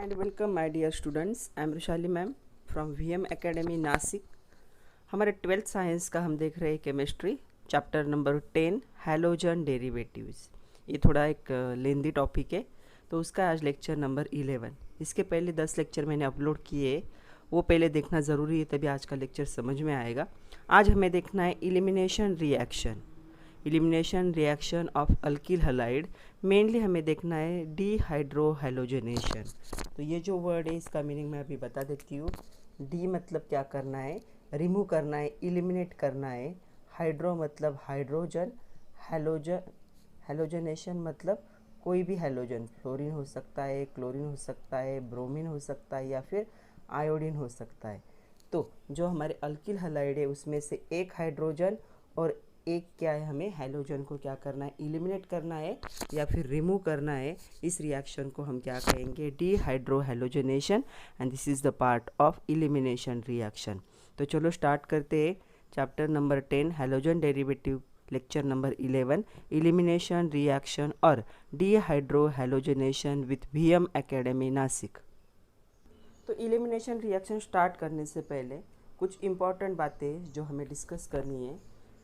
And welcome my dear students. I am Vrushali ma'am from VM academy Nashik. हमारे 12th science का हम देख रहे हैं chemistry chapter number 10 halogen derivatives. ये थोड़ा एक लेंदी टॉपिक है, तो उसका आज लेक्चर नंबर 11। इसके पहले 10 लेक्चर मैंने अपलोड किए, वो पहले देखना ज़रूरी है, तभी आज का लेक्चर समझ में आएगा। आज हमें देखना है elimination reaction of alkyl halide. Mainly हमें देखना है डीहाइड्रोहैलोजनेशन। तो ये जो वर्ड है इसका मीनिंग मैं अभी बता देती हूँ। डी मतलब क्या करना है, रिमूव करना है, इलिमिनेट करना है। हाइड्रो मतलब हाइड्रोजन, हैलोजनेशन मतलब कोई भी हैलोजन, फ्लोरीन हो सकता है, क्लोरीन हो सकता है, ब्रोमीन हो सकता है या फिर आयोडीन हो सकता है। तो जो हमारे अल्किल हैलाइड है उसमें से एक हाइड्रोजन और एक क्या है, हमें हैलोजन को क्या करना है, इलिमिनेट करना है या फिर रिमूव करना है। इस रिएक्शन को हम क्या कहेंगे, dehydrohalogenation, and this is the part of elimination reaction. तो चलो स्टार्ट करते हैं chapter number 10 halogen derivative, lecture number 11 elimination reaction और dehydrohalogenation with VM academy Nashik. तो इलिमिनेशन रिएक्शन स्टार्ट करने से पहले कुछ इम्पॉर्टेंट बातें जो हमें डिस्कस करनी है।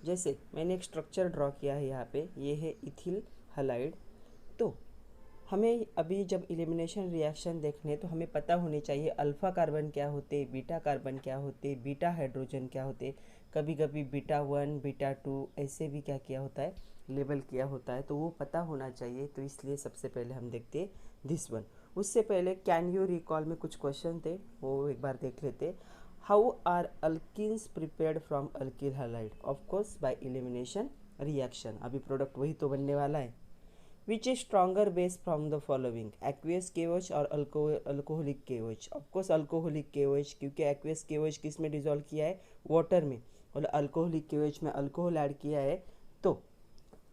जैसे मैंने एक स्ट्रक्चर ड्रॉ किया है यहाँ पे, ये है इथिल हैलाइड। तो हमें अभी जब इलिमिनेशन रिएक्शन देखने तो हमें पता होनी चाहिए अल्फ़ा कार्बन क्या होते, बीटा कार्बन क्या होते, बीटा हाइड्रोजन क्या होते। कभी कभी बीटा 1 बीटा 2 ऐसे भी क्या किया होता है, लेबल किया होता है, तो वो पता होना चाहिए। तो इसलिए सबसे पहले हम देखते हैं दिस वन। उससे पहले कैन यू रिकॉल में कुछ क्वेश्चन थे, वो एक बार देख लेते। How are alkenes prepared from alkyl halide? Of course by elimination reaction. अभी प्रोडक्ट वही तो बनने वाला है। Which is stronger base from the following, aqueous KOH और alcoholic KOH? Of course alcoholic KOH, क्योंकि एक्वियस केओएच किस में डिजोल्व किया है, वाटर में, और अल्कोहलिक केओएच में अल्कोहल ऐड किया है। तो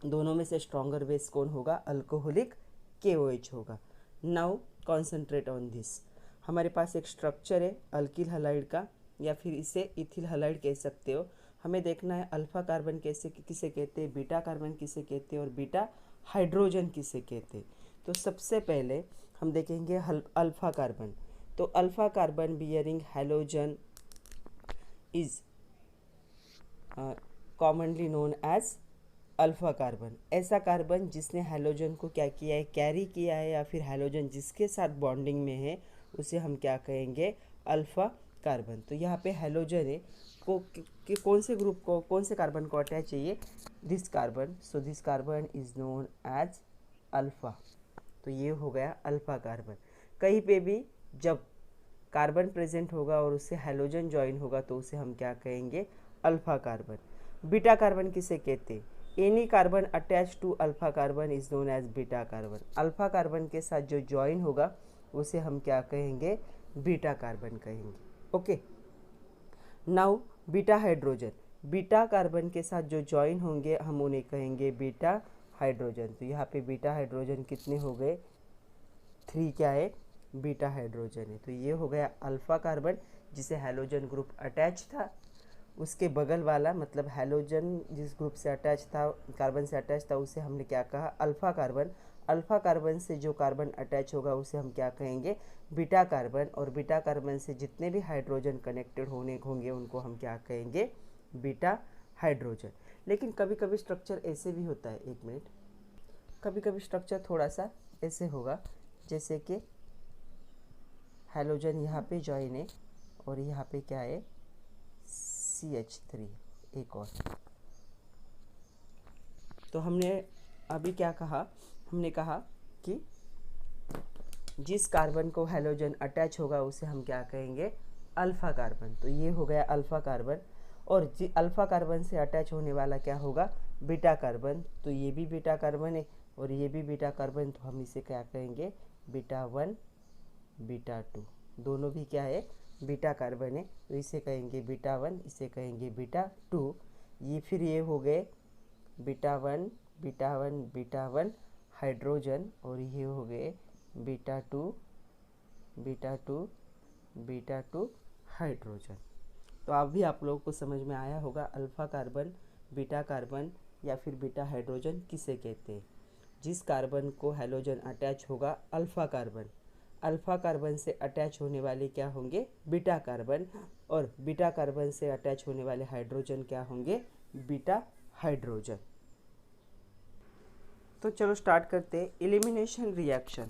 दोनों में से स्ट्रॉन्गर बेस कौन होगा, अल्कोहलिक केओएच होगा। Now concentrate on this. हमारे पास एक स्ट्रक्चर है अल्किल हैलाइड का, या फिर इसे इथिल हैलाइड कह सकते हो। हमें देखना है अल्फा कार्बन किसे कहते हैं, बीटा कार्बन किसे कहते हैं और बीटा हाइड्रोजन किसे कहते हैं। तो सबसे पहले हम देखेंगे अल्फा कार्बन। तो alpha carbon bearing halogen is commonly known as alpha carbon. ऐसा कार्बन जिसने हैलोजन को क्या किया है, कैरी किया है, या फिर हैलोजन जिसके साथ बॉन्डिंग में है उसे हम क्या कहेंगे, अल्फा कार्बन। तो यहाँ पे हैलोजन है कि कौन से ग्रुप को, कौन से कार्बन को अटैच चाहिए, this carbon. So this carbon is known as alpha. तो ये हो गया अल्फा कार्बन। कहीं पे भी जब कार्बन प्रेजेंट होगा और उससे हैलोजन ज्वाइन होगा तो उसे हम क्या कहेंगे, अल्फा कार्बन। बीटा कार्बन किसे कहते हैं, any carbon attach to alpha carbon is known as beta carbon. Alpha carbon के साथ जो ज्वाइन होगा उसे हम क्या कहेंगे, बीटा कार्बन कहेंगे। Okay, now beta hydrogen. Beta carbon के साथ जो ज्वाइन होंगे हम उन्हें कहेंगे बीटा हाइड्रोजन। तो यहाँ पे बीटा हाइड्रोजन कितने हो गए, 3 क्या है, बीटा हाइड्रोजन है। तो ये हो गया अल्फा कार्बन जिसे हैलोजन ग्रुप अटैच था। उसके बगल वाला मतलब हैलोजन जिस ग्रुप से अटैच था, कार्बन से अटैच था, उसे हमने क्या कहा, अल्फा कार्बन। अल्फा कार्बन से जो कार्बन अटैच होगा उसे हम क्या कहेंगे, बीटा कार्बन। और बीटा कार्बन से जितने भी हाइड्रोजन कनेक्टेड होंगे उनको हम क्या कहेंगे, बीटा हाइड्रोजन। लेकिन कभी कभी स्ट्रक्चर ऐसे भी होता है, एक मिनट, कभी कभी स्ट्रक्चर थोड़ा सा ऐसे होगा, जैसे कि हैलोजन यहाँ पे ज्वाइन है और यहाँ पे क्या है, CH3 एक और। तो हमने अभी क्या कहा, हमने कहा कि जिस कार्बन को हैलोजन अटैच होगा उसे हम क्या कहेंगे, अल्फा कार्बन। तो ये हो गया अल्फा कार्बन। और अल्फा कार्बन से अटैच होने वाला क्या होगा, बीटा कार्बन। तो ये भी बीटा कार्बन है और ये भी बीटा कार्बन, तो हम इसे क्या कहेंगे, बीटा 1 बीटा 2। दोनों भी क्या है, बीटा कार्बन है, तो इसे कहेंगे बीटा 1, इसे कहेंगे बीटा 2। ये फिर ये हो गए बीटा 1 बीटा 1 बीटा 1 हाइड्रोजन, और ये हो गए बीटा 2 बीटा 2 बीटा 2 हाइड्रोजन। तो अभी आप लोगों को समझ में आया होगा अल्फा कार्बन, बीटा कार्बन या फिर बीटा हाइड्रोजन किसे कहते हैं। जिस कार्बन को हैलोजन अटैच होगा, अल्फा कार्बन, अल्फा कार्बन से अटैच होने वाले क्या होंगे, बीटा कार्बन, और बीटा कार्बन से अटैच होने वाले हाइड्रोजन क्या होंगे, बीटा हाइड्रोजन। तो चलो स्टार्ट करते हैं। Elimination reaction.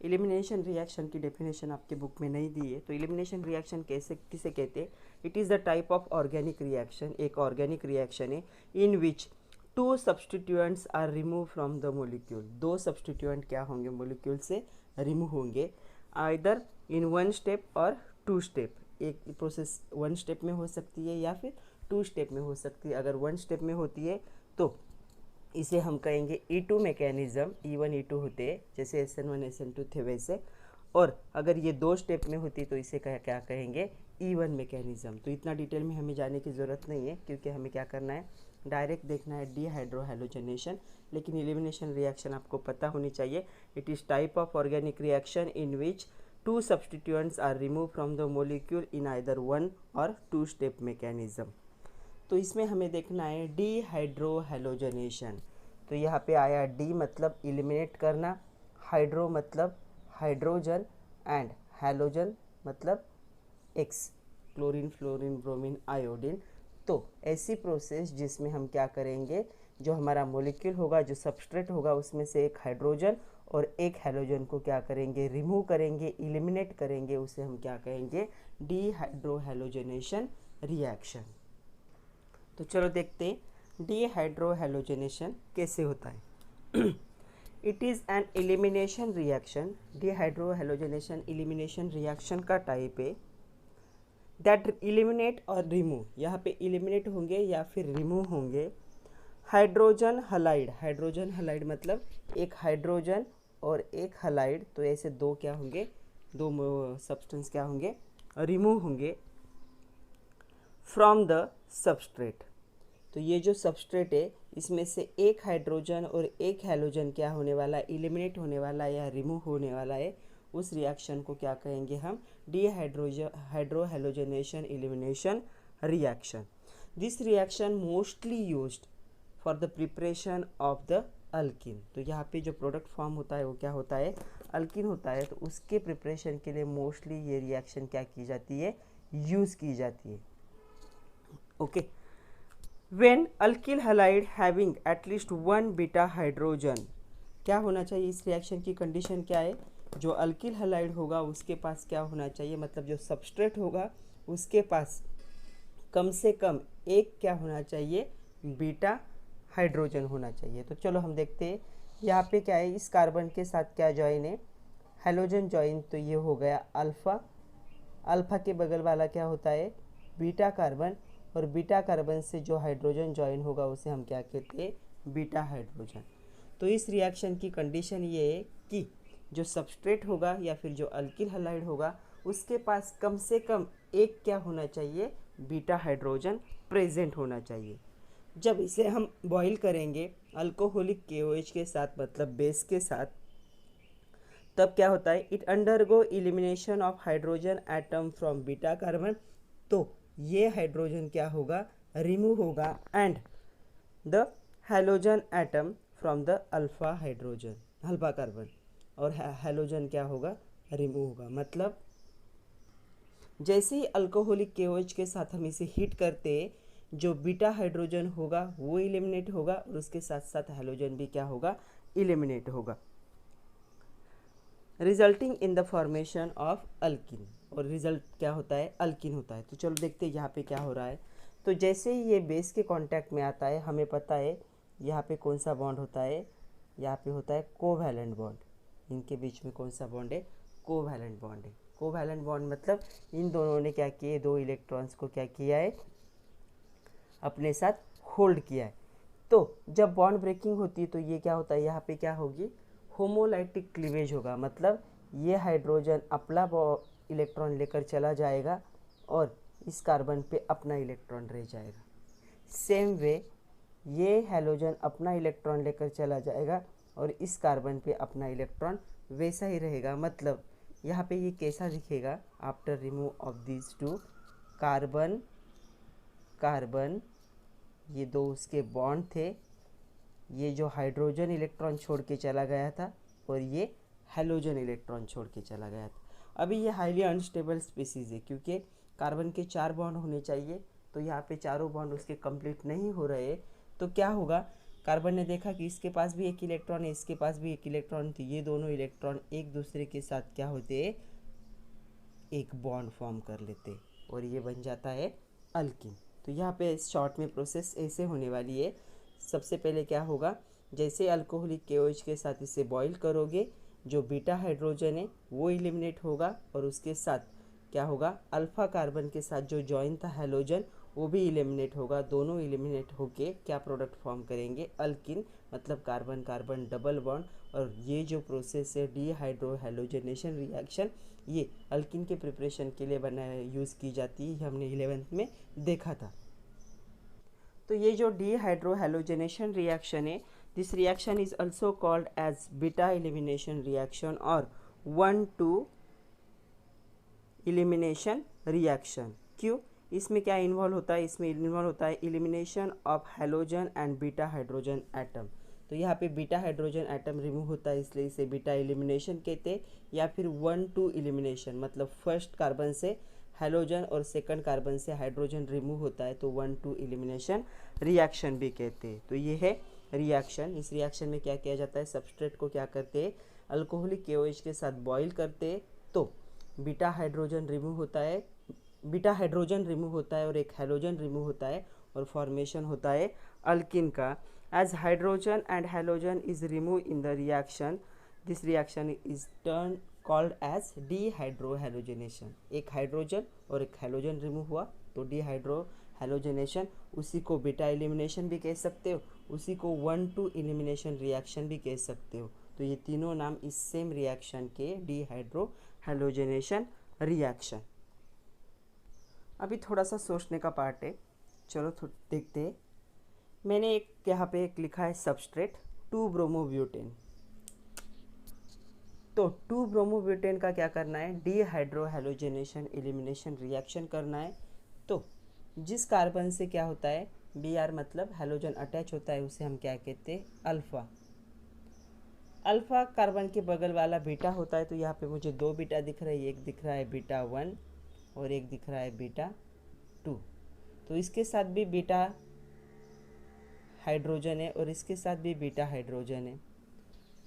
एलिमिनेशन रिएक्शन की डेफिनेशन आपके बुक में नहीं दी है, तो एलिमिनेशन रिएक्शन कैसे किसे कहते हैं? It is the type of organic reaction, एक ऑर्गेनिक रिएक्शन है in which two substituents are remove from the molecule. दो सब्सटीट्यूएंट क्या होंगे, मोलिक्यूल से रिमूव होंगे, आइदर इन वन स्टेप और टू स्टेप। एक प्रोसेस वन स्टेप में हो सकती है या फिर टू स्टेप में हो सकती है। अगर वन स्टेप में होती है तो इसे हम कहेंगे E2 मैकेनिज़्म, E1 E2 होते हैं, जैसे SN1 SN2 थे वैसे। और अगर ये दो स्टेप में होती तो इसे क्या कहेंगे, E1 मैकेनिज़्म। तो इतना डिटेल में हमें जाने की ज़रूरत नहीं है, क्योंकि हमें क्या करना है, डायरेक्ट देखना है डीहाइड्रोहैलोजनेशन। लेकिन एलिमिनेशन रिएक्शन आपको पता होनी चाहिए। It is type of organic reaction in which two substituents are remove from the molecule in either one और टू स्टेप मैकेनिज़्म। तो इसमें हमें देखना है डीहाइड्रोहैलोजनेशन। तो यहाँ पे आया डी मतलब इलिमिनेट करना, हाइड्रो मतलब हाइड्रोजन, एंड हैलोजन मतलब x, chlorine fluorine bromine iodine. तो ऐसी प्रोसेस जिसमें हम क्या करेंगे, जो हमारा मॉलिक्यूल होगा, जो सबस्ट्रेट होगा, उसमें से एक हाइड्रोजन और एक हैलोजन को क्या करेंगे, रिमूव करेंगे, इलिमिनेट करेंगे, उसे हम क्या कहेंगे, डीहाइड्रोहैलोजनेशन रिएक्शन। तो चलो देखते हैं डीहाइड्रोहैलोजनेशन कैसे होता है। It is an elimination reaction. Dehydrohalogenation elimination reaction का टाइप है दैट इलिमिनेट और रिमूव। यहाँ पे इलिमिनेट होंगे या फिर रिमूव होंगे हाइड्रोजन हलाइड। हाइड्रोजन हलाइड मतलब एक हाइड्रोजन और एक हलाइड, तो ऐसे दो क्या होंगे, दो सब्सटेंस क्या होंगे, रिमूव होंगे फ्रॉम द सबस्ट्रेट। तो ये जो सबस्ट्रेट है, इसमें से एक हाइड्रोजन और एक हैलोजन क्या होने वाला है, इलिमिनेट होने वाला है या रिमूव होने वाला है। उस रिएक्शन को क्या कहेंगे हम, dehydrohalogenation elimination reaction. This reaction mostly used for the preparation of the alkene. तो यहाँ पे जो प्रोडक्ट फॉर्म होता है वो क्या होता है, अल्किन होता है। तो उसके प्रिपरेशन के लिए मोस्टली ये रिएक्शन क्या की जाती है, यूज़ की जाती है। Okay. When alkyl halide having at least one beta hydrogen, क्या होना चाहिए इस रिएक्शन की कंडीशन क्या है, जो अल्किल हलाइड होगा उसके पास क्या होना चाहिए, मतलब जो सबस्ट्रेट होगा उसके पास कम से कम एक क्या होना चाहिए, बीटा हाइड्रोजन होना चाहिए। तो चलो हम देखते हैं यहाँ पे क्या है, इस कार्बन के साथ क्या जॉइन है, हैलोजन जॉइन। तो ये हो गया अल्फ़ा। अल्फ़ा के बगल वाला क्या होता है, बीटा कार्बन, और बीटा कार्बन से जो हाइड्रोजन जॉइन होगा उसे हम क्या कहते हैं, बीटा हाइड्रोजन। तो इस रिएक्शन की कंडीशन ये है कि जो सबस्ट्रेट होगा या फिर जो अल्किल हलाइड होगा उसके पास कम से कम एक क्या होना चाहिए, बीटा हाइड्रोजन प्रेजेंट होना चाहिए। जब इसे हम बॉईल करेंगे अल्कोहलिक KOH के साथ, मतलब बेस के साथ, तब क्या होता है, it undergo elimination of hydrogen atom from beta carbon. तो ये हाइड्रोजन क्या होगा, रिमूव होगा, and the halogen atom from the alpha hydrogen, alpha carbon, और हैलोजन क्या होगा, रिमूव होगा। मतलब जैसे ही अल्कोहलिक KOH के साथ हम इसे हीट करते, जो बीटा हाइड्रोजन होगा वो इलिमिनेट होगा, और उसके साथ साथ हैलोजन भी क्या होगा, इलिमिनेट होगा, resulting in the formation of alkene. और रिजल्ट क्या होता है, अल्किन होता है। तो चलो देखते हैं यहाँ पे क्या हो रहा है। तो जैसे ही ये बेस के कांटेक्ट में आता है, हमें पता है यहाँ पे कौन सा बॉन्ड होता है, यहाँ पे होता है कोवैलेंट बॉन्ड। इनके बीच में कौन सा बॉन्ड है, कोवैलेंट बॉन्ड है। कोवैलेंट बॉन्ड मतलब इन दोनों ने क्या किए, दो इलेक्ट्रॉन्स को क्या किया है, अपने साथ होल्ड किया है। तो जब बॉन्ड ब्रेकिंग होती है तो ये क्या होता है, यहाँ पे क्या होगी, होमोलाइटिक क्लीवेज होगा। मतलब ये हाइड्रोजन अपना इलेक्ट्रॉन लेकर चला जाएगा और इस कार्बन पे अपना इलेक्ट्रॉन रह जाएगा। सेम वे ये हैलोजन अपना इलेक्ट्रॉन लेकर चला जाएगा और इस कार्बन पे अपना इलेक्ट्रॉन वैसा ही रहेगा। मतलब यहाँ पे ये कैसा दिखेगा, after remove of this two carbon carbon, ये दो उसके बॉन्ड थे, ये जो हाइड्रोजन इलेक्ट्रॉन छोड़ के चला गया था, और ये हैलोजन इलेक्ट्रॉन छोड़ के चला गया था। अभी ये हाईली अनस्टेबल स्पीसीज़ है क्योंकि कार्बन के 4 बॉन्ड होने चाहिए, तो यहाँ पे चारों बॉन्ड उसके कंप्लीट नहीं हो रहे। तो क्या होगा, कार्बन ने देखा कि इसके पास भी एक इलेक्ट्रॉन है, इसके पास भी एक इलेक्ट्रॉन, तो ये दोनों इलेक्ट्रॉन एक दूसरे के साथ क्या होते, एक बॉन्ड फॉर्म कर लेते और ये बन जाता है अल्किन। तो यहाँ पे शॉर्ट में प्रोसेस ऐसे होने वाली है। सबसे पहले क्या होगा, जैसे अल्कोहलिक KOH के साथ इसे बॉईल करोगे, जो बीटा हाइड्रोजन है वो इलिमिनेट होगा और उसके साथ क्या होगा, अल्फ़ा कार्बन के साथ जो जॉइन था हैलोजन वो भी इलिमिनेट होगा। दोनों इलिमिनेट होके क्या प्रोडक्ट फॉर्म करेंगे, अल्किन, मतलब कार्बन कार्बन डबल बॉन्ड। और ये जो प्रोसेस है डीहाइड्रो हैलोजनेशन रिएक्शन, ये अल्किन के प्रिपरेशन के लिए यूज़ की जाती है, हमने 11th में देखा था। तो ये जो डीहाइड्रो हैलोजनेशन रिएक्शन है, this reaction is also called as beta elimination reaction और 1,2 एलिमिनेशन रिएक्शन। क्यों, इसमें क्या इन्वॉल्व होता है, इसमें इन्वॉल्व होता है elimination of halogen and beta hydrogen atom. तो यहाँ पे बीटा हाइड्रोजन एटम रिमूव होता है, इसलिए इसे बीटा एलिमिनेशन कहते हैं। या फिर 1,2 एलिमिनेशन, मतलब फर्स्ट कार्बन से हैलोजन और सेकंड कार्बन से हाइड्रोजन रिमूव होता है, तो 1,2 एलिमिनेशन रिएक्शन भी कहते हैं। तो ये है रिएक्शन। इस रिएक्शन में क्या किया जाता है, सबस्ट्रेट को क्या करते हैं, अल्कोहलिक KOH के साथ बॉईल करते, तो बीटा हाइड्रोजन रिमूव होता है, बीटा हाइड्रोजन रिमूव होता है और एक हैलोजन रिमूव होता है और फॉर्मेशन होता है अल्किन का। As hydrogen and halogen is remove in the reaction, this reaction is turn called as dehydro halogenation. एक हाइड्रोजन और एक हैलोजन रिमूव हुआ तो डीहाइड्रो हैलोजनेशन, उसी को बीटा एलिमिनेशन भी कह सकते हो, उसी को 1,2 एलिमिनेशन रिएक्शन भी कह सकते हो। तो ये तीनों नाम इस सेम रिएक्शन के, डीहाइड्रो हैलोजनेशन रिएक्शन। अभी थोड़ा सा सोचने का पार्ट है, चलो देखते हैं। मैंने एक यहाँ पे एक लिखा है सबस्ट्रेट 2-ब्रोमोब्यूटेन। तो 2-ब्रोमोब्यूटेन का क्या करना है, डीहाइड्रो हैलोजनेशन एलिमिनेशन रिएक्शन करना है। तो जिस कार्बन से क्या होता है, Br मतलब हैलोजन अटैच होता है, उसे हम क्या कहते हैं, अल्फ़ा। अल्फ़ा कार्बन के बगल वाला बीटा होता है, तो यहाँ पे मुझे 2 बीटा दिख रहा है, एक दिख रहा है बीटा 1 और एक दिख रहा है बीटा 2। तो इसके साथ भी बीटा हाइड्रोजन है और इसके साथ भी बीटा हाइड्रोजन है।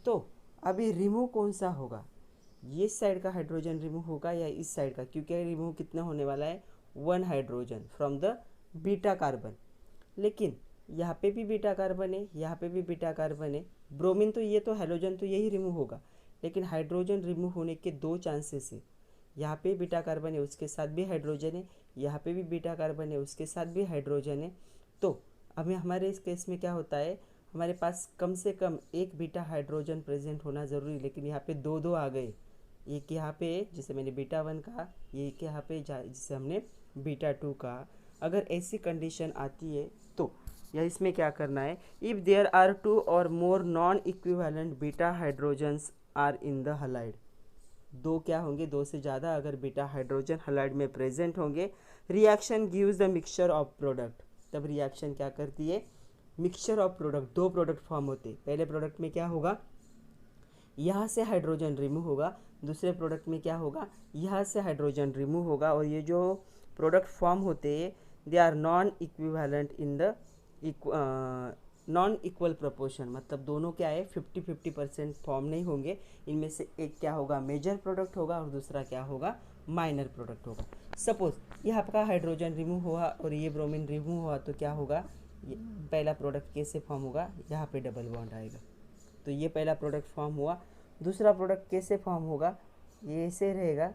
तो अभी रिमूव कौन सा होगा, ये साइड का हाइड्रोजन रिमूव होगा या इस साइड का, क्योंकि रिमूव कितना होने वाला है, 1 hydrogen from the beta carbon. लेकिन यहाँ पे भी बीटा कार्बन है, यहाँ पे भी बीटा कार्बन है, ब्रोमीन, तो ये तो हैलोजन तो यही रिमूव होगा। लेकिन हाइड्रोजन रिमूव होने के 2 चांसेस है, यहाँ पे बीटा कार्बन है उसके साथ भी हाइड्रोजन है, यहाँ पे भी बीटा कार्बन है उसके साथ भी हाइड्रोजन है। तो अभी हमारे इस केस में क्या होता है, हमारे पास कम से कम एक बीटा हाइड्रोजन प्रेजेंट होना ज़रूरी, लेकिन यहाँ पे 2-2 आ गए। एक यहाँ पे जिसे मैंने बीटा 1 कहा, ये एक यहाँ पे जिसे हमने बीटा 2 कहा। अगर ऐसी कंडीशन आती है तो या इसमें क्या करना है, इफ़ देयर आर 2 और more non equivalent beta hydrogens are in the halide, 2 क्या होंगे, 2 से ज़्यादा अगर बीटा हाइड्रोजन हलाइड में प्रेजेंट होंगे, reaction gives the mixture of product. तब रिएक्शन क्या करती है, mixture of product, 2 product form होते हैं। पहले प्रोडक्ट में क्या होगा, यहाँ से हाइड्रोजन रिमूव होगा, दूसरे प्रोडक्ट में क्या होगा, यहाँ से हाइड्रोजन रिमूव होगा, और ये जो प्रोडक्ट फॉर्म होते हैं they are non equivalent in the non equal proportion, मतलब दोनों क्या है 50-50% फॉर्म नहीं होंगे। इनमें से एक क्या होगा, मेजर प्रोडक्ट होगा और दूसरा क्या होगा, माइनर प्रोडक्ट होगा। सपोज यहाँ का हाइड्रोजन रिमूव हुआ और ये ब्रोमीन रिमूव हुआ, तो क्या होगा, ये पहला प्रोडक्ट कैसे फॉर्म होगा, यहाँ पे डबल बॉन्ड आएगा, तो ये पहला प्रोडक्ट फॉर्म हुआ। दूसरा प्रोडक्ट कैसे फॉर्म होगा, ये ऐसे रहेगा,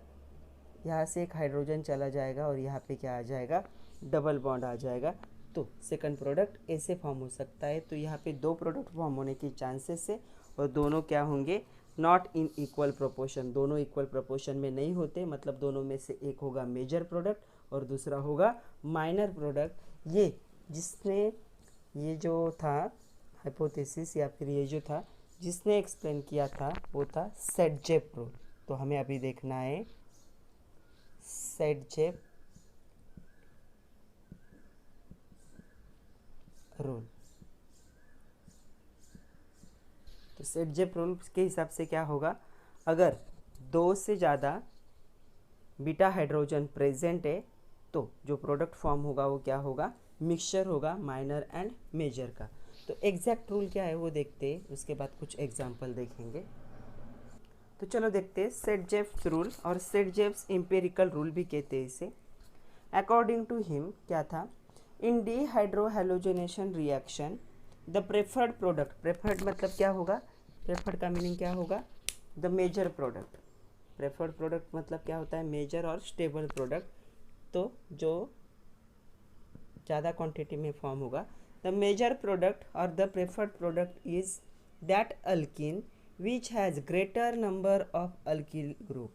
यहाँ से एक हाइड्रोजन चला जाएगा और यहाँ पे क्या आ जाएगा, डबल बॉन्ड आ जाएगा। तो सेकंड प्रोडक्ट ऐसे फॉर्म हो सकता है। तो यहाँ पे 2 प्रोडक्ट फॉर्म होने की चांसेस है और दोनों क्या होंगे, नॉट इन इक्वल प्रोपोर्शन, दोनों इक्वल प्रोपोर्शन में नहीं होते, मतलब दोनों में से एक होगा मेजर प्रोडक्ट और दूसरा होगा माइनर प्रोडक्ट। ये जिसने ये जो था हाइपोथेसिस या फिर ये जो था जिसने एक्सप्लेन किया था वो था सेट-जेप रूल। तो हमें अभी देखना है सेट-जेप रूल। तो सेट-जेप रूल के हिसाब से क्या होगा, अगर दो से ज़्यादा बीटा हाइड्रोजन प्रेजेंट है तो जो प्रोडक्ट फॉर्म होगा वो क्या होगा, मिक्सचर होगा माइनर एंड मेजर का। तो एग्जैक्ट रूल क्या है वो देखते हैं, उसके बाद कुछ एग्जांपल देखेंगे। तो चलो देखते हैं सेट-जेव्स रूल, और सेट-जेव्स एम्पिरिकल रूल भी कहते हैं इसे। अकॉर्डिंग टू हिम क्या था, in dehydrohalogenation reaction the preferred product, preferred मतलब क्या होगा, प्रेफर्ड का मीनिंग क्या होगा, the major product. Preferred product मतलब क्या होता है, मेजर और स्टेबल प्रोडक्ट, तो जो ज़्यादा क्वांटिटी में फॉर्म होगा। द मेजर प्रोडक्ट और the preferred product is that alkene which has greater number of alkyl group.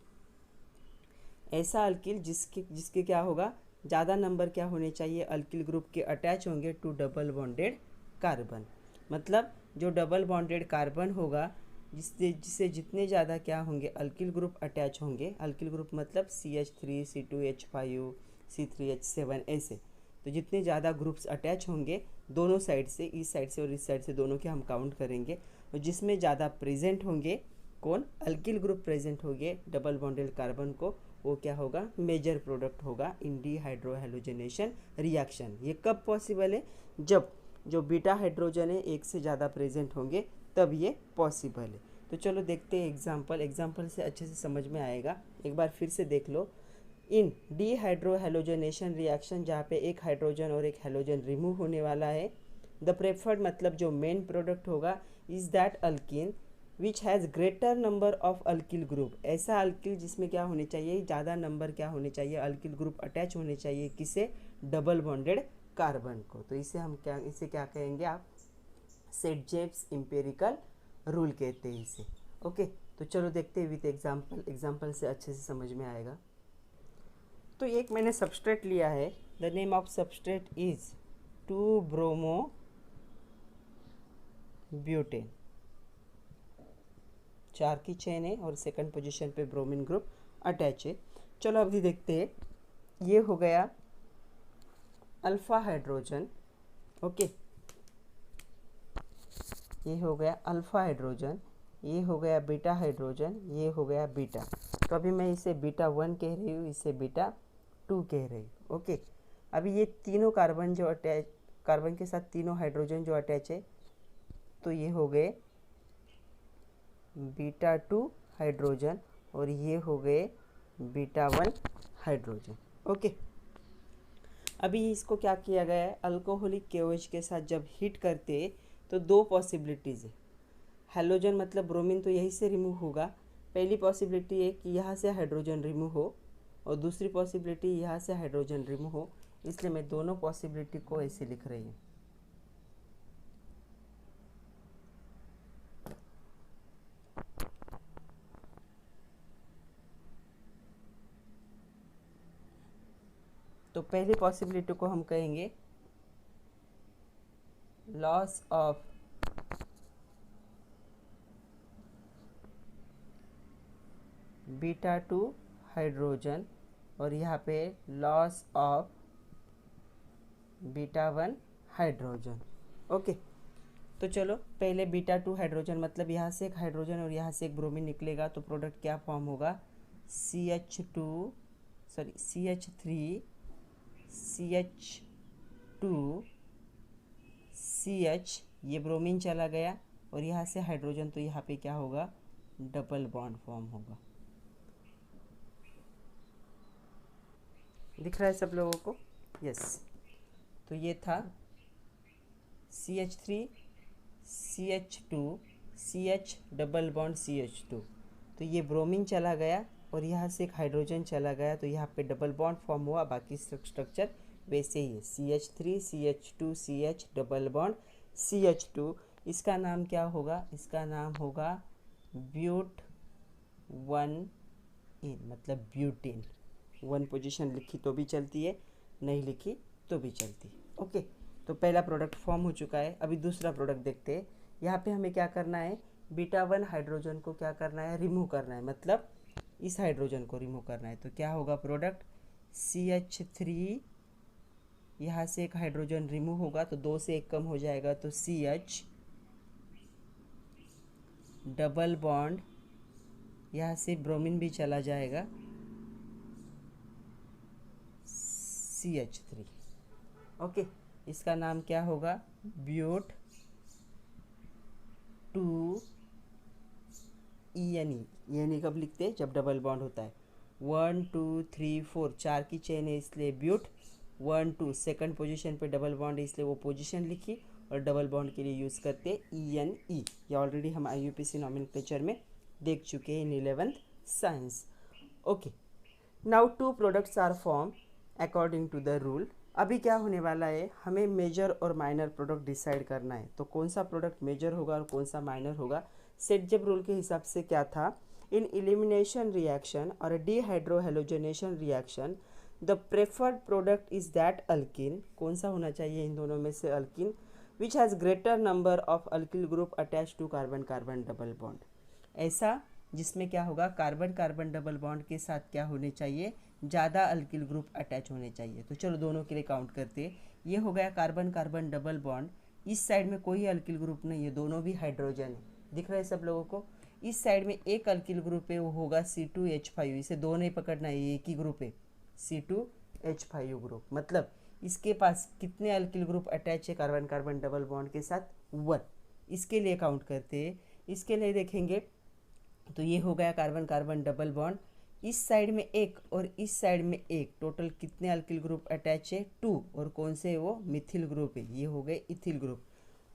ऐसा अल्किल जिसके जिसके क्या होगा, ज़्यादा नंबर क्या होने चाहिए, अल्किल ग्रुप के अटैच होंगे टू डबल बॉन्डेड कार्बन। मतलब जो डबल बॉन्डेड कार्बन होगा जिससे जिससे जितने ज़्यादा क्या होंगे, अल्किल ग्रुप अटैच होंगे। अल्किल ग्रुप मतलब CH3 C2H5 C3H7 ऐसे। तो जितने ज़्यादा ग्रुप्स अटैच होंगे दोनों साइड से, इस साइड से और इस साइड से, दोनों के हम काउंट करेंगे, और जिसमें ज़्यादा प्रेजेंट होंगे कौन, अल्किल ग्रुप प्रेजेंट होंगे डबल बॉन्डेड कार्बन को, वो क्या होगा, मेजर प्रोडक्ट होगा इन डीहाइड्रोहैलोजनेशन रिएक्शन। ये कब पॉसिबल है, जब जो बीटा हाइड्रोजन है एक से ज़्यादा प्रेजेंट होंगे तब ये पॉसिबल है। तो चलो देखते हैं एग्जाम्पल, एग्जाम्पल से अच्छे से समझ में आएगा। एक बार फिर से देख लो। इन डीहाइड्रोहैलोजनेशन रिएक्शन जहाँ पे एक हाइड्रोजन और एक हैलोजन रिमूव होने वाला है, द प्रेफर्ड मतलब जो मेन प्रोडक्ट होगा is that alkene which has greater number of alkyl group. ऐसा अल्किल जिसमें क्या होने चाहिए, ज़्यादा नंबर क्या होने चाहिए, अल्किल ग्रुप अटैच होने चाहिए, किसे, डबल बॉन्डेड कार्बन को। तो इसे हम क्या, इसे क्या कहेंगे आप, सेट-जेव्स एम्पिरिकल रूल कहते हैं इसे। ओके, तो चलो देखते हैं विथ एग्जाम्पल, एग्जाम्पल से अच्छे से समझ में आएगा। तो एक मैंने सबस्ट्रेट लिया है, the name of substrate is two bromo butane. 4 की चेन है और सेकंड पोजीशन पे ब्रोमीन ग्रुप अटैच है। चलो अभी देखते हैं, ये हो गया अल्फा हाइड्रोजन। ओके, ये हो गया अल्फा हाइड्रोजन, ये हो गया बीटा हाइड्रोजन, ये हो गया बीटा। तो अभी मैं इसे बीटा 1 कह रही हूँ, इसे बीटा 2 कह रही हूँ। ओके, अभी ये तीनों कार्बन जो अटैच, कार्बन के साथ तीनों हाइड्रोजन जो अटैच है, तो ये हो गए बीटा 2 हाइड्रोजन और ये हो गए बीटा 1 हाइड्रोजन। ओके, अभी इसको क्या किया गया है, अल्कोहलिक KOH के साथ जब हीट करते तो दो पॉसिबिलिटीज़ है। हैलोजन मतलब ब्रोमीन तो यहीं से रिमूव होगा। पहली पॉसिबिलिटी है कि यहाँ से हाइड्रोजन रिमूव हो, और दूसरी पॉसिबिलिटी यहाँ से हाइड्रोजन रिमूव हो। इसलिए मैं दोनों पॉसिबिलिटी को ऐसे लिख रही हूँ। तो पहली पॉसिबिलिटी को हम कहेंगे लॉस ऑफ बीटा 2 हाइड्रोजन, और यहाँ पे loss of beta 1 hydrogen. Okay, तो चलो पहले बीटा 2 हाइड्रोजन मतलब यहाँ से एक हाइड्रोजन और यहाँ से एक ब्रोमीन निकलेगा, तो प्रोडक्ट क्या फॉर्म होगा, CH3 CH2 CH, ये ब्रोमीन चला गया और यहाँ से हाइड्रोजन, तो यहाँ पे क्या होगा, डबल बॉन्ड फॉर्म होगा। दिख रहा है सब लोगों को, यस। तो ये था CH3 CH2 CH double bond CH2, तो ये ब्रोमीन चला गया और यहाँ से एक हाइड्रोजन चला गया, तो यहाँ पे डबल बॉन्ड फॉर्म हुआ। बाकी स्ट्रक्चर वैसे ही है, CH3 CH2 CH double bond CH2। इसका नाम क्या होगा, इसका नाम होगा ब्यूट 1 इन, मतलब ब्यूटेन। 1 पोजीशन लिखी तो भी चलती है, नहीं लिखी तो भी चलती है। ओके, तो पहला प्रोडक्ट फॉर्म हो चुका है। अभी दूसरा प्रोडक्ट देखते हैं। यहाँ पे हमें क्या करना है, बीटा 1 हाइड्रोजन को क्या करना है, रिमूव करना है, मतलब इस हाइड्रोजन को रिमूव करना है। तो क्या होगा प्रोडक्ट, CH3, यहाँ से एक हाइड्रोजन रिमूव होगा तो 2 से 1 कम हो जाएगा, तो CH डबल बॉन्ड, यहाँ से ब्रोमीन भी चला जाएगा, CH3। ओके, इसका नाम क्या होगा, ब्यूट 2 ENE। ENE कब लिखते हैं, जब डबल बॉन्ड होता है। 1 2 3 4 4 की चेन है इसलिए ब्यूट 1 2, सेकंड पोजीशन पे डबल बॉन्ड है इसलिए वो पोजीशन लिखी, और डबल बॉन्ड के लिए यूज़ करते हैं ENE। ये ऑलरेडी हम IUPAC नॉमेनक्लेचर में देख चुके हैं in 11th science. Okay, now 2 products are form according to the rule. अभी क्या होने वाला है, हमें मेजर और माइनर प्रोडक्ट डिसाइड करना है। तो कौन सा प्रोडक्ट मेजर होगा और कौन सा माइनर होगा। सेटजेप रूल के हिसाब से क्या था, इन एलिमिनेशन रिएक्शन और dehydrohalogenation reaction the preferred product is that alkene, कौन सा होना चाहिए इन दोनों में से, alkene which has greater number of alkyl group attach to carbon carbon double bond. ऐसा जिसमें क्या होगा, कार्बन कार्बन डबल बॉन्ड के साथ क्या होने चाहिए, ज़्यादा अल्किल ग्रुप अटैच होने चाहिए। तो चलो दोनों के लिए काउंट करते हैं। ये हो गया कार्बन कार्बन डबल बॉन्ड, इस साइड में कोई अल्किल ग्रुप नहीं है, दोनों भी हाइड्रोजन है, दिख रहा है सब लोगों को। इस साइड में एक अल्किल ग्रुप है, वो होगा C2H5, इसे दो नहीं पकड़ना है, ये एक ही ग्रुप है C2H5 ग्रुप। मतलब इसके पास कितने अल्किल ग्रुप अटैच है कार्बन कार्बन डबल बॉन्ड के साथ, 1। इसके लिए काउंट करते हैं, इसके लिए देखेंगे तो ये हो गया कार्बन कार्बन डबल बॉन्ड, इस साइड में एक और इस साइड में एक, टोटल कितने अल्किल ग्रुप अटैच है, 2। और कौन से है वो, मिथिल ग्रुप है, ये हो गए इथिल ग्रुप।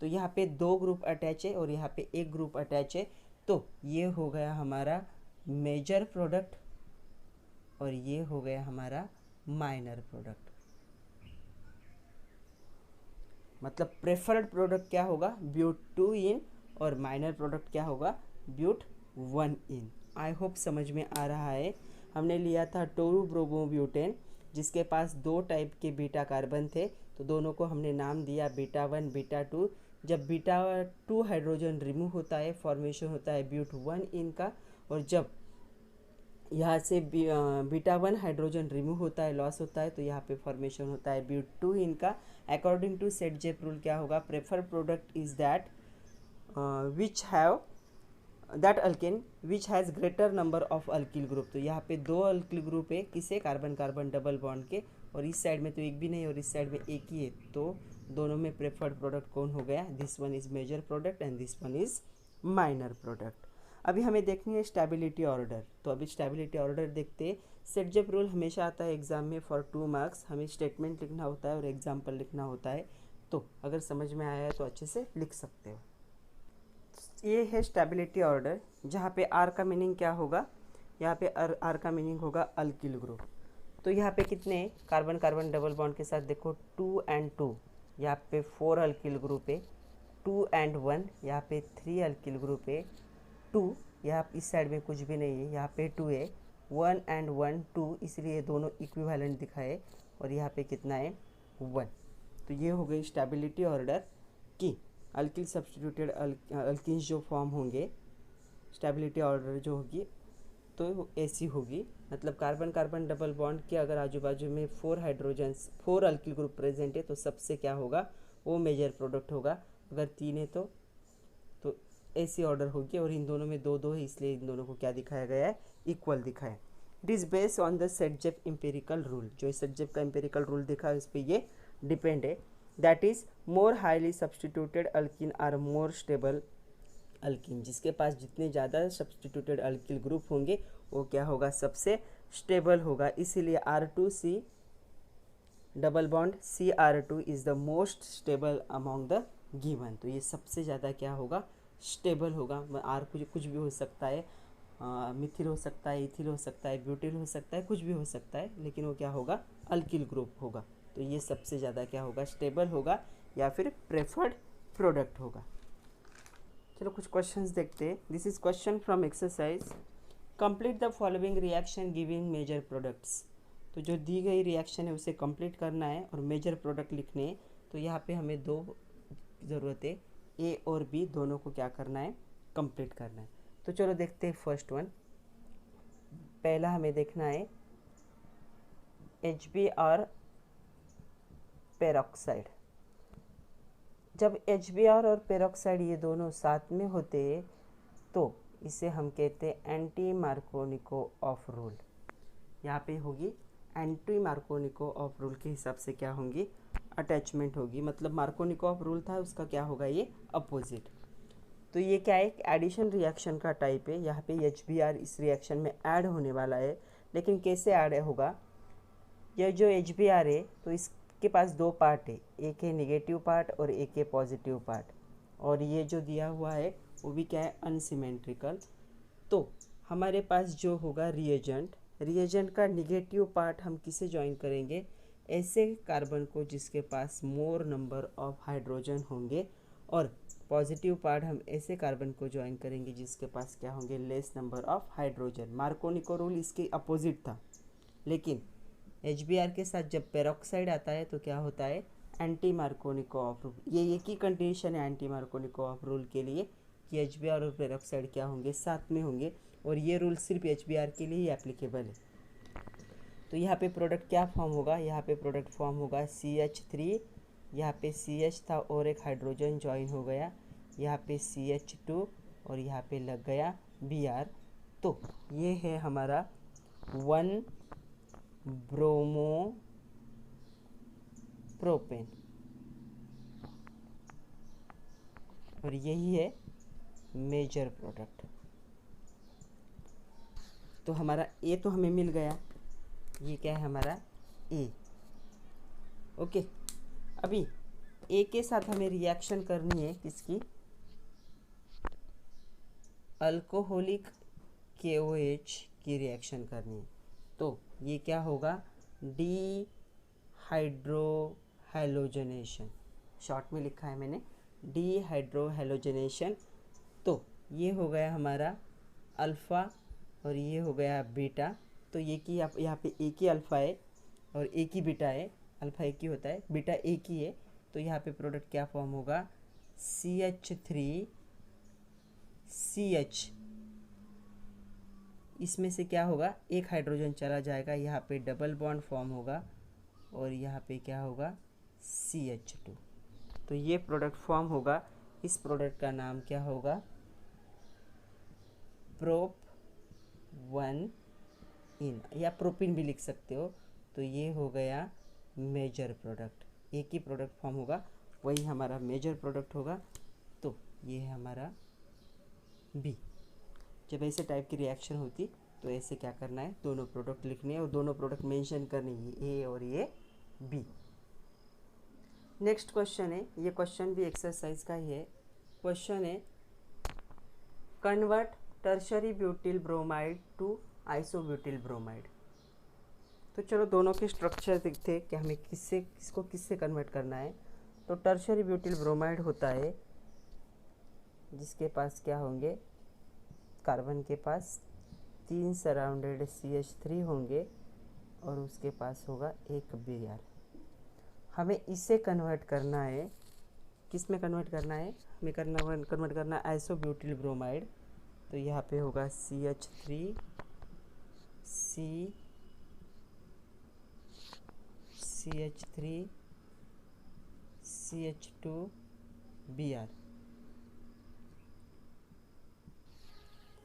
तो यहाँ पे 2 ग्रुप अटैच है और यहाँ पे एक ग्रुप अटैच है। तो ये हो गया हमारा मेजर प्रोडक्ट और ये हो गया हमारा माइनर प्रोडक्ट। मतलब प्रेफर्ड प्रोडक्ट क्या होगा, ब्यूट 2 इन, और माइनर प्रोडक्ट क्या होगा, ब्यूट 1 इन। आई होप समझ में आ रहा है। हमने लिया था टोरू ब्रोमोब्यूटेन, जिसके पास 2 टाइप के बीटा कार्बन थे, तो दोनों को हमने नाम दिया बीटा 1 बीटा 2। जब बीटा 2 हाइड्रोजन रिमूव होता है, फॉर्मेशन होता है ब्यूट 1 इन का, और जब यहाँ से बीटा 1 हाइड्रोजन रिमूव होता है, लॉस होता है, तो यहाँ पे फॉर्मेशन होता है ब्यूट 2 इन का। अकॉर्डिंग टू सेटजेप रूल क्या होगा, preferred product is that which have that alkane which has greater number of alkyl group. तो यहाँ पे 2 अल्किल ग्रुप है, किसे, कार्बन कार्बन डबल बॉन्ड के, और इस साइड में तो एक भी नहीं और इस साइड में एक ही है। तो दोनों में प्रेफर्ड प्रोडक्ट कौन हो गया, this one is major product and this one is minor product. अभी हमें देखनी है स्टेबिलिटी ऑर्डर। तो अभी स्टेबिलिटी ऑर्डर देखते हैं। सेटजेप रूल हमेशा आता है एग्जाम में फॉर 2 मार्क्स, हमें स्टेटमेंट लिखना होता है और एग्जाम्पल लिखना होता है। तो अगर समझ में आया है तो अच्छे से लिख सकते हो। ये है स्टेबिलिटी ऑर्डर, जहाँ पे आर का मीनिंग क्या होगा, यहाँ पे आर का मीनिंग होगा अल्किल ग्रुप। तो यहाँ पे कितने कार्बन कार्बन डबल बॉन्ड के साथ देखो 2 and 2, यहाँ पे 4 अल्किल ग्रुप है। 2 and 1, यहाँ पे 3 अल्किल ग्रुप है। 2, यहाँ इस साइड में कुछ भी नहीं है, यहाँ पे 2 है। 1 and 1 2, इसलिए दोनों इक्विवेलेंट दिखाए, और यहाँ पे कितना है, 1। तो ये हो गई स्टेबिलिटी ऑर्डर की अल्किल सब्स्टिट्यूटेड अल्किन्स जो फॉर्म होंगे, स्टेबिलिटी ऑर्डर जो होगी तो ऐसी होगी। मतलब कार्बन कार्बन डबल बॉन्ड के अगर आजू बाजू में 4 हाइड्रोजन्स 4 अल्किल ग्रुप प्रेजेंट है, तो सबसे क्या होगा, वो मेजर प्रोडक्ट होगा। अगर 3 है तो ऐसी ऑर्डर होगी, और इन दोनों में 2-2 है, इसलिए इन दोनों को क्या दिखाया गया है, इक्वल दिखाया है। It is based on the Saytzeff empirical rule, जो सेटजेप का एम्पेरिकल रूल दिखा है उस पर ये डिपेंड है। That is more highly substituted alkene are more stable alkene, जिसके पास जितने ज़्यादा सब्सटीट्यूटेड अल्किल ग्रुप होंगे वो क्या होगा, सबसे स्टेबल होगा। इसीलिए R2C double bond CR2 is the most stable among the given. तो ये सबसे ज़्यादा क्या होगा, स्टेबल होगा। आर कुछ भी हो सकता है, मिथिल हो सकता है, इथिल हो सकता है, ब्यूटिल हो सकता है, कुछ भी हो सकता है, लेकिन वो क्या होगा, अल्किल ग्रुप होगा। तो ये सबसे ज़्यादा क्या होगा, स्टेबल होगा या फिर प्रेफर्ड प्रोडक्ट होगा। चलो कुछ क्वेश्चंस देखते हैं। This is question from exercise, complete the following reaction giving major products. तो जो दी गई रिएक्शन है उसे कंप्लीट करना है और मेजर प्रोडक्ट लिखने हैं। तो यहाँ पे हमें 2 ज़रूरत है, ए और बी दोनों को क्या करना है, कंप्लीट करना है। तो चलो देखते हैं फर्स्ट वन। पहला हमें देखना है HBr पेरोक्साइड। जब HBr और पेरोक्साइड ये दोनों साथ में होते हैं तो इसे हम कहते हैं एंटी मार्कोनिकोव रूल। यहाँ पे होगी एंटी मार्कोनिकोव रूल के हिसाब से क्या होंगी, अटैचमेंट होगी, मतलब मार्कोनिकोव रूल था उसका क्या होगा, ये अपोजिट। तो ये क्या है, एक एडिशन रिएक्शन का टाइप है। यहाँ पे HBr इस रिएक्शन में ऐड होने वाला है, लेकिन कैसे ऐड होगा, यह जो HBr है तो इसके पास दो पार्ट है, एक है निगेटिव पार्ट और एक है पॉजिटिव पार्ट, और ये जो दिया हुआ है वो भी क्या है, अनसिमेट्रिकल। तो हमारे पास जो होगा रिएजेंट का निगेटिव पार्ट हम किसे ज्वाइन करेंगे, ऐसे कार्बन को जिसके पास मोर नंबर ऑफ हाइड्रोजन होंगे, और पॉजिटिव पार्ट हम ऐसे कार्बन को ज्वाइन करेंगे जिसके पास क्या होंगे, less number of hydrogen. Markovnikov rule इसके अपोजिट था, लेकिन HBr के साथ जब पेरोक्साइड आता है तो क्या होता है, एंटी मार्कोनिकोव रूल। ये एक ही कंडीशन है एंटी मार्कोनिकोव रूल के लिए कि HBr और पेरोक्साइड क्या होंगे, साथ में होंगे, और ये रूल सिर्फ HBr के लिए ही एप्लीकेबल है। तो यहाँ पे प्रोडक्ट क्या फॉर्म होगा, यहाँ पे प्रोडक्ट फॉर्म होगा CH3, यहाँ पे CH था और एक हाइड्रोजन ज्वाइन हो गया, यहाँ पे CH2 और यहाँ पे लग गया Br। तो ये है हमारा 1 ब्रोमो प्रोपेन, और यही है मेजर प्रोडक्ट। तो हमारा ए तो हमें मिल गया, ये क्या है हमारा ए। ओके, अभी ए के साथ हमें रिएक्शन करनी है, किसकी, अल्कोहलिक KOH की रिएक्शन करनी है। तो ये क्या होगा, डी हाइड्रो हैलोजनेशन, शॉर्ट में लिखा है मैंने डी हाइड्रो हैलोजनेशन। तो ये हो गया हमारा अल्फ़ा और ये हो गया बीटा। तो ये कि यहाँ पे एक ही अल्फ़ा है और एक ही बीटा है, अल्फ़ा एक ही होता है, बीटा एक ही है। तो यहाँ पे प्रोडक्ट क्या फॉर्म होगा, CH3CH, इसमें से क्या होगा, एक हाइड्रोजन चला जाएगा, यहाँ पे डबल बॉन्ड फॉर्म होगा और यहाँ पे क्या होगा, CH2। तो ये प्रोडक्ट फॉर्म होगा। इस प्रोडक्ट का नाम क्या होगा, प्रोप 1 इन, या प्रोपिन भी लिख सकते हो। तो ये हो गया मेजर प्रोडक्ट, एक ही प्रोडक्ट फॉर्म होगा, वही हमारा मेजर प्रोडक्ट होगा। तो ये है हमारा बी। जब ऐसे टाइप की रिएक्शन होती तो ऐसे क्या करना है, दोनों प्रोडक्ट लिखने हैं और दोनों प्रोडक्ट मेंशन करने, ये ए और ये बी। नेक्स्ट क्वेश्चन है, ये क्वेश्चन भी एक्सरसाइज का ही है। क्वेश्चन है, convert tertiary butyl bromide to isobutyl bromide. तो चलो दोनों के स्ट्रक्चर देखते हैं कि हमें किसको किससे कन्वर्ट करना है। तो टर्शरी ब्यूटिल ब्रोमाइड होता है जिसके पास क्या होंगे, कार्बन के पास 3 सराउंडेड CH3 होंगे और उसके पास होगा एक Br। हमें इसे कन्वर्ट करना है, किस में कन्वर्ट करना है, हमें कन्वर्ट करना है आइसोब्यूटिल ब्रोमाइड। तो यहाँ पे होगा CH3 CH3 CH2 Br।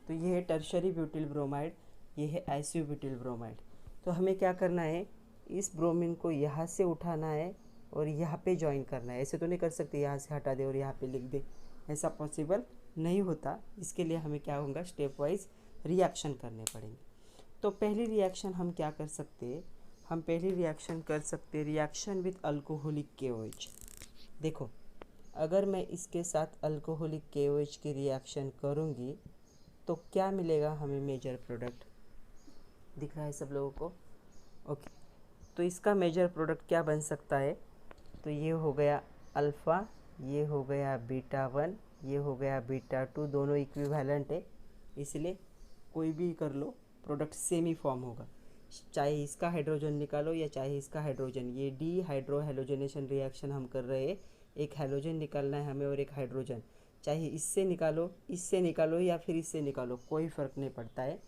तो ये है टर्शरी ब्यूटिल ब्रोमाइड, ये है आइसोब्यूटिल ब्रोमाइड। तो हमें क्या करना है, इस ब्रोमीन को यहाँ से उठाना है और यहाँ पे ज्वाइन करना है। ऐसे तो नहीं कर सकते यहाँ से हटा दे और यहाँ पे लिख दे, ऐसा पॉसिबल नहीं होता। इसके लिए हमें क्या होगा, स्टेप वाइज रिएक्शन करने पड़ेंगे। तो पहली रिएक्शन हम क्या कर सकते हैं, हम पहली रिएक्शन कर सकते हैं रिएक्शन विथ अल्कोहलिक KOH। देखो, अगर मैं इसके साथ अल्कोहलिक KOH की रिएक्शन करूँगी तो क्या मिलेगा हमें, मेजर प्रोडक्ट दिख रहा है सब लोगों को। ओके, तो इसका मेजर प्रोडक्ट क्या बन सकता है, तो ये हो गया अल्फ़ा, ये हो गया बीटा 1, ये हो गया बीटा 2, दोनों इक्विवेलेंट है, इसलिए कोई भी कर लो प्रोडक्ट सेम ही फॉर्म होगा। चाहे इसका हाइड्रोजन निकालो या चाहे इसका हाइड्रोजन, ये डी हाइड्रो हैलोजनेशन रिएक्शन हम कर रहे हैं, एक हाइड्रोजन निकालना है हमें और एक हाइड्रोजन, चाहे इससे निकालो या फिर इससे निकालो, कोई फ़र्क नहीं पड़ता है।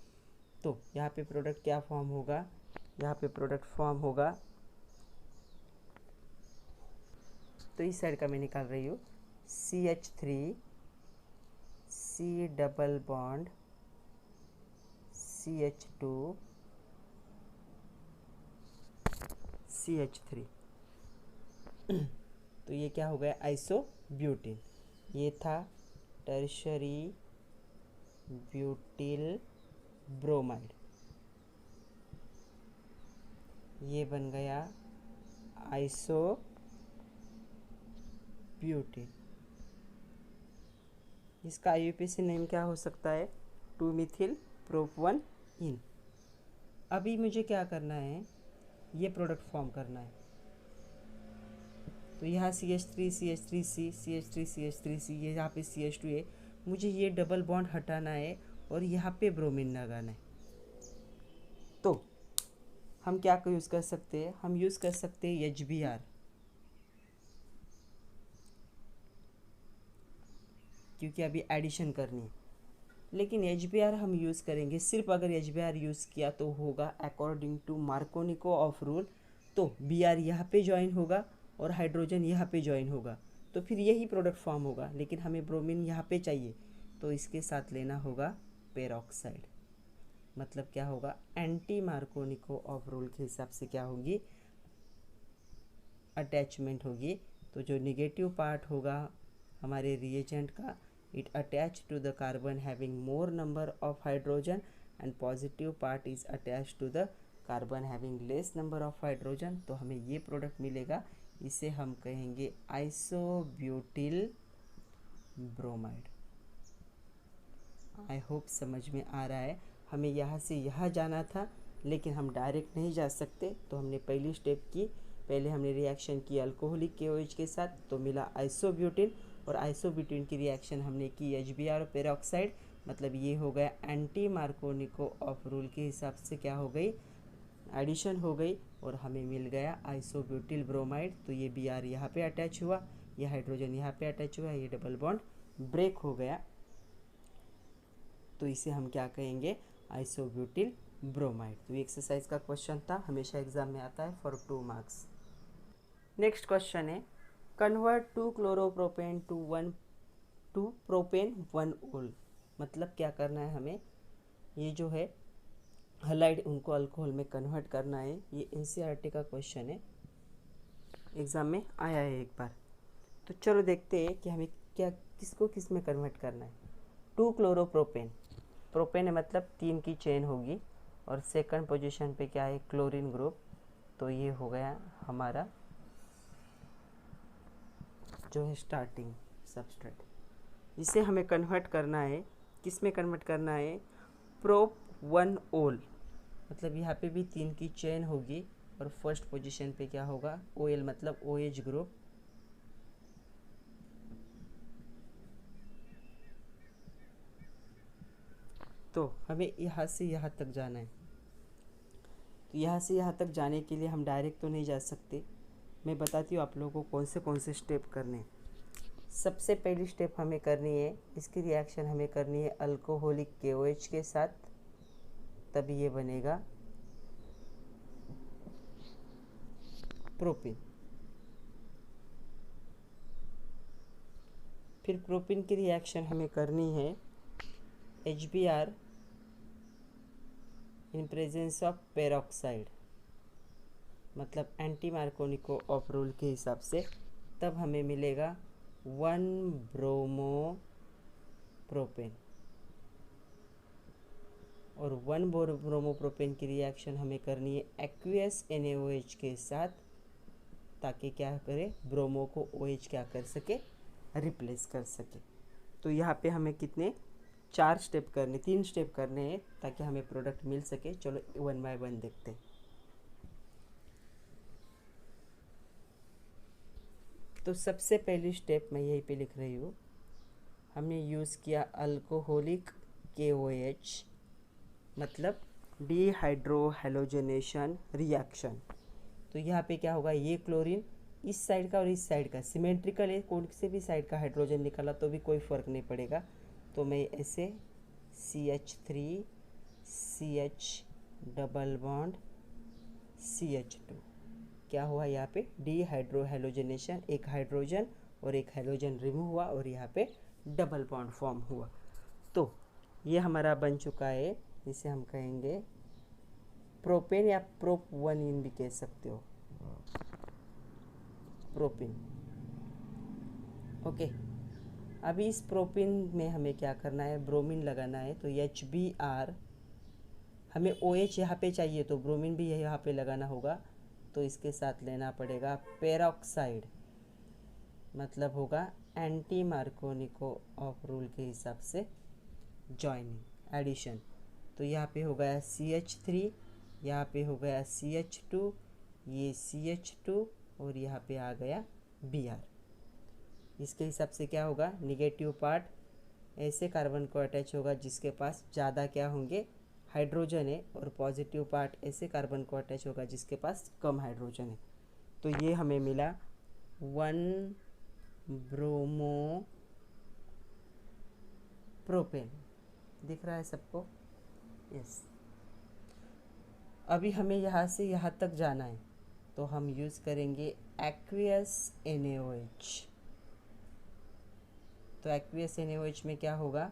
तो यहाँ पे प्रोडक्ट क्या फॉर्म होगा, यहाँ पे प्रोडक्ट फॉर्म होगा, तो इस साइड का मैं निकाल रही हूँ CH3 C double bond CH2 CH3। तो ये क्या हो गया, आइसोब्यूटीन। ये था टर्शरी ब्यूटिल ब्रोमाइड। ये बन गया आइसोब्यूटीन। इसका IUPAC नेम क्या हो सकता है, 2 methyl prop 1 इन। अभी मुझे क्या करना है, ये प्रोडक्ट फॉर्म करना है। तो यहाँ CH3 CH3C CH3 CH3C, ये यहाँ पे CH2 है। मुझे ये डबल बॉन्ड हटाना है और यहाँ पे ब्रोमीन लगाना है। तो हम क्या यूज़ कर सकते हैं, हम यूज़ कर सकते हैं HBr, क्योंकि अभी एडिशन करनी है। लेकिन HBr हम यूज़ करेंगे सिर्फ अगर HBr यूज़ किया तो होगा according to Markovnikov of rule. तो Br यहाँ पे ज्वाइन होगा और हाइड्रोजन यहाँ पे ज्वाइन होगा, तो फिर यही प्रोडक्ट फॉर्म होगा। लेकिन हमें ब्रोमीन यहाँ पे चाहिए, तो इसके साथ लेना होगा पेरोक्साइड। मतलब क्या होगा, एंटी मार्कोनिको ऑफ रूल के हिसाब से क्या होगी, अटैचमेंट होगी। तो जो निगेटिव पार्ट होगा हमारे रिएजेंट का, it attached to the carbon having more number of hydrogen, and positive part is attached to the carbon having less number of hydrogen। तो हमें ये प्रोडक्ट मिलेगा, इसे हम कहेंगे आइसोब्यूटिल ब्रोमाइड। आई होप समझ में आ रहा है। हमें यहाँ से यहाँ जाना था, लेकिन हम डायरेक्ट नहीं जा सकते, तो हमने पहली स्टेप की, पहले हमने रिएक्शन की अल्कोहलिक KOH के साथ, तो मिला आइसोब्यूटिन। और आइसोब्यूटिन की रिएक्शन हमने की HBr और पेरोक्साइड, मतलब ये हो गया एंटी मार्कोनिको ऑफ रूल के हिसाब से क्या हो गई, एडिशन हो गई, और हमें मिल गया आइसोब्यूटिल ब्रोमाइड। तो ये Br यहाँ पे अटैच हुआ, ये हाइड्रोजन यहाँ पे अटैच हुआ, ये डबल बॉन्ड ब्रेक हो गया, तो इसे हम क्या कहेंगे, आइसोब्यूटिल ब्रोमाइड। तो ये एक्सरसाइज का क्वेश्चन था, हमेशा एग्जाम में आता है फॉर 2 मार्क्स। नेक्स्ट क्वेश्चन है, कन्वर्ट 2 क्लोरोप्रोपेन टू प्रोपेन 1 ओल। मतलब क्या करना है हमें, ये जो है हलाइड उनको अल्कोहल में कन्वर्ट करना है। ये NCERT का क्वेश्चन है, एग्ज़ाम में आया है एक बार। तो चलो देखते हैं कि हमें क्या किसको किस में कन्वर्ट करना है। 2 क्लोरोप्रोपेन, प्रोपेन है मतलब 3 की चेन होगी, और सेकंड पोजीशन पे क्या है, क्लोरीन ग्रुप। तो ये हो गया हमारा जो है स्टार्टिंग सबस्ट्रेट। इसे हमें कन्वर्ट करना है, किस में कन्वर्ट करना है, प्रोप 1 ओल। मतलब यहाँ पे भी 3 की चेन होगी, और फर्स्ट पोजीशन पे क्या होगा, OL मतलब OH ग्रुप। तो हमें यहाँ से यहाँ तक जाना है। तो यहाँ से यहाँ तक जाने के लिए हम डायरेक्ट तो नहीं जा सकते, मैं बताती हूँ आप लोगों को कौन से स्टेप करने। सबसे पहली स्टेप हमें करनी है, इसकी रिएक्शन हमें करनी है अल्कोहलिक KOH के साथ, तभी ये बनेगा प्रोपिन। फिर प्रोपिन की रिएक्शन हमें करनी है HBr in presence of peroxide, मतलब एंटी मार्कोनिको ऑफ रूल के हिसाब से, तब हमें मिलेगा 1 ब्रोमो प्रोपेन। और 1 ब्रोमो प्रोपेन की रिएक्शन हमें करनी है एक्वियस NaOH के साथ, ताकि क्या करे, ब्रोमो को OH क्या कर सके, रिप्लेस कर सके। तो यहाँ पे हमें कितने 3 स्टेप करने हैं, ताकि हमें प्रोडक्ट मिल सके। चलो 1 बाय 1 देखते हैं। तो सबसे पहली स्टेप मैं यहीं पे लिख रही हूँ, हमने यूज़ किया अल्कोहलिक KOH, मतलब डिहाइड्रोहेलोजनेशन रिएक्शन। तो यहाँ पे क्या होगा, ये क्लोरीन इस साइड का और इस साइड का सिमेट्रिकल है, कौन से भी साइड का हाइड्रोजन निकाला तो भी कोई फ़र्क नहीं पड़ेगा। तो मैं ऐसे CH3 CH double bond CH2, क्या हुआ यहाँ पे, डिहाइड्रोहेलोजनेशन, एक हाइड्रोजन और एक हाइड्रोजन रिमूव हुआ, और यहाँ पे डबल बॉन्ड फॉर्म हुआ। तो ये हमारा बन चुका है, इसे हम कहेंगे प्रोपेन या प्रोप-1 भी कह सकते हो, प्रोपिन। ओके, अभी इस प्रोपिन में हमें क्या करना है, ब्रोमीन लगाना है। तो HBr, हमें OH यहाँ पे चाहिए तो ब्रोमीन भी यहाँ पे लगाना होगा। तो इसके साथ लेना पड़ेगा पेरोक्साइड, मतलब होगा एंटी मार्कोनिकोव रूल के हिसाब से जॉइनिंग, एडिशन। तो यहाँ पे हो गया CH3, यहाँ पे हो गया CH2, ये CH2 और यहाँ पे आ गया Br। इसके हिसाब से क्या होगा, निगेटिव पार्ट ऐसे कार्बन को अटैच होगा जिसके पास ज़्यादा क्या होंगे, हाइड्रोजन है, और पॉजिटिव पार्ट ऐसे कार्बन को अटैच होगा जिसके पास कम हाइड्रोजन है। तो ये हमें मिला 1 ब्रोमो प्रोपेन। दिख रहा है सबको? यस। अभी हमें यहाँ से यहाँ तक जाना है तो हम यूज़ करेंगे एक्वियस NaOH। तो एक्वियस NaOH में क्या होगा,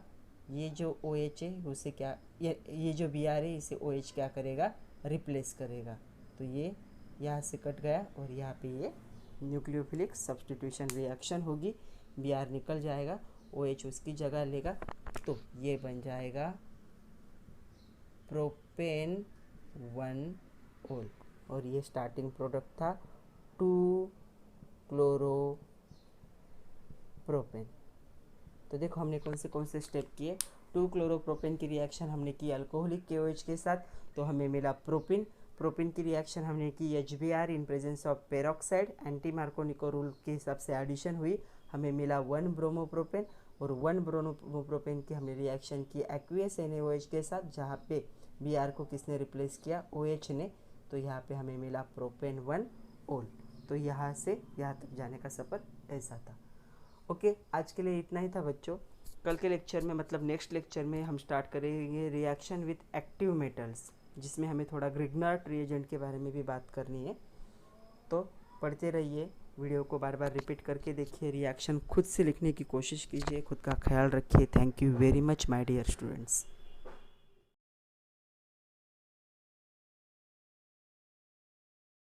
ये जो OH है उसे क्या, ये जो Br है इसे OH क्या करेगा, रिप्लेस करेगा। तो ये यहाँ से कट गया और यहाँ पे ये न्यूक्लियोफिलिक सब्स्टिट्यूशन रिएक्शन होगी, Br निकल जाएगा, OH उसकी जगह लेगा। तो ये बन जाएगा प्रोपेन 1 ओल, और ये स्टार्टिंग प्रोडक्ट था 2 क्लोरोप्रोपेन। तो देखो हमने कौन से स्टेप किए। 2 क्लोरोप्रोपेन की रिएक्शन हमने की अल्कोहलिक KOH के साथ, तो हमें मिला प्रोपिन। प्रोपिन की रिएक्शन हमने की HBr in presence of peroxide, anti Markovnikov rule के हिसाब से एडिशन हुई, हमें मिला 1 ब्रोमोप्रोपेन। और 1 ब्रोमोप्रोपेन की हमने रिएक्शन की एक्वियस NaOH के साथ, जहाँ पे Br को किसने रिप्लेस किया, OH ने। तो यहाँ पे हमें मिला प्रोपेन 1 ओल। तो यहाँ से यहाँ तक जाने का सफ़र ऐसा था। ओके, आज के लिए इतना ही था बच्चों। कल के लेक्चर में, मतलब नेक्स्ट लेक्चर में, हम स्टार्ट करेंगे रिएक्शन विथ एक्टिव मेटल्स, जिसमें हमें थोड़ा ग्रिग्नार्ट रिएजेंट के बारे में भी बात करनी है। तो पढ़ते रहिए, वीडियो को बार बार रिपीट करके देखिए, रिएक्शन खुद से लिखने की कोशिश कीजिए, खुद का ख्याल रखिए। Thank you very much my dear students.